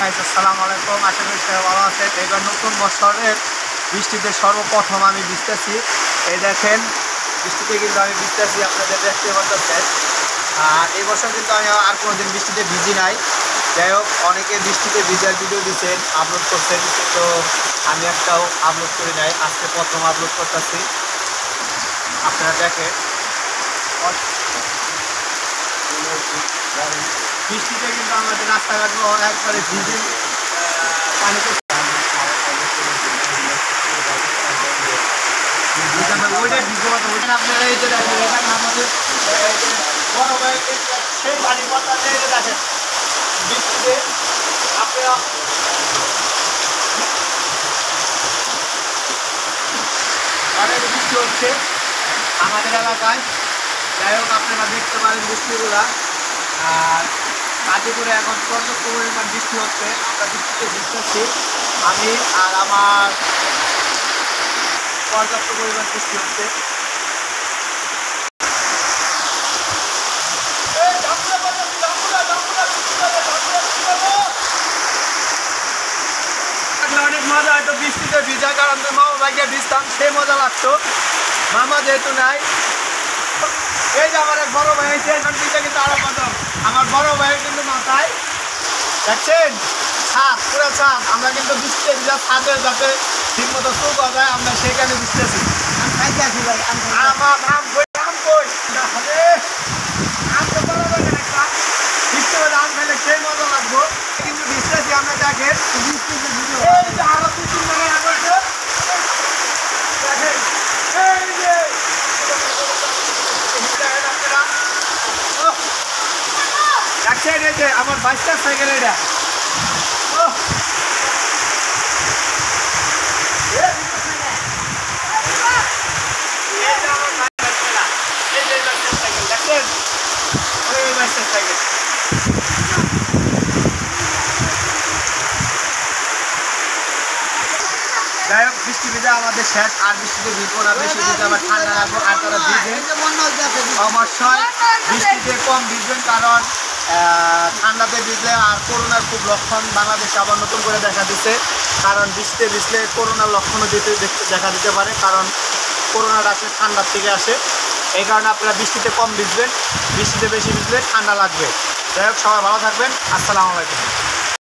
Guys, আসসালামু আলাইকুম। আশা করি সবাই ভালো আছেন। এবার নতুন বছরের বৃষ্টিতে সর্বপ্রথম আমি ভিজতেছি। এই দেখেন, বৃষ্টিতে কিন্তু আমি ভিজতেছি, আপনাদের দেখতে পাচ্ছেন। আর এই বছর কিন্তু আমি আর কোনোদিন বৃষ্টিতে ভিজি নাই। যাই হোক, অনেকে বৃষ্টিতে ভিজার ভিডিও দিচ্ছেন, আপলোড করছেন, কিন্তু আমি একটাও আপলোড করি নাই। আজকে প্রথম আপলোড করতেছি, আপনারা দেখেন। বৃষ্টিতে কিন্তু আমাদের রাস্তাঘাট একবারে ভিজে পানিতে ওইটা ভিজে মতো ওইটা আপনারা এই যে দেখেন, এখানে আমাদের বড় ভাই সেই পানি পড়তে দেখেন বৃষ্টিতে আপনারা অনেক বৃষ্টি হচ্ছে আমাদের এলাকায়। যাই হোক, আপনারা দেখতে পারেন বৃষ্টিগুলা। আর গাজীপুরে এখন পর্যাপ্ত পরিমাণ বৃষ্টি হচ্ছে, আমরা বৃষ্টিতে ভিজতেছি। আমি আর আমার পর্যাপ্ত পরিমাণ বৃষ্টি হচ্ছে। অনেক মজা হয়তো বৃষ্টিতে ভিজা, কারণ মামা ভাইকে ভিজতাম, সে মজা লাগতো। মামা যেহেতু নাই, এই যে আমার এক বড় ভাই আছে, কিন্তু আরো মজা। আমার বড় ভাইয়ের কিন্তু মাথায় দেখছেন ছাদ, পুরো ছাদ। আমরা কিন্তু বৃষ্টিতে ভিজা ছাদে যাতে ঠিক মতো চোখ যায়, আমরা সেখানে ভিজতেছি। বৃষ্টি হলে আম খাইলে সেই মজা লাগবো, কিন্তু ভিজতেছি আমরা। দেখেন আরো 2-3 জায়গায় দেখেন, এই যে দেখছেন, এই যে আমার 22টা সাইকেল, এটা যাই হোক, বৃষ্টি ভিজে আমাদের শেষ। আর বৃষ্টিতে ভিজবো না, বেশি ভিজে আবার ঠান্ডা লাগবো। আর তারা ভিজে অবশ্যই বৃষ্টিতে কম ভিজবেন, কারণ ঠান্ডাতে ভিজলে আর করোনার খুব লক্ষণ বাংলাদেশে আবার নতুন করে দেখা দিচ্ছে। কারণ বৃষ্টিতে ভিজলে করোনার লক্ষণও দেখা দিতে পারে, কারণ করোনাটা আসলে ঠান্ডার থেকে আসে। এই কারণে আপনারা বৃষ্টিতে কম ভিজবেন, বৃষ্টিতে বেশি ভিজলে ঠান্ডা লাগবে। যাই হোক, সবাই ভালো থাকবেন। আসসালামু আলাইকুম।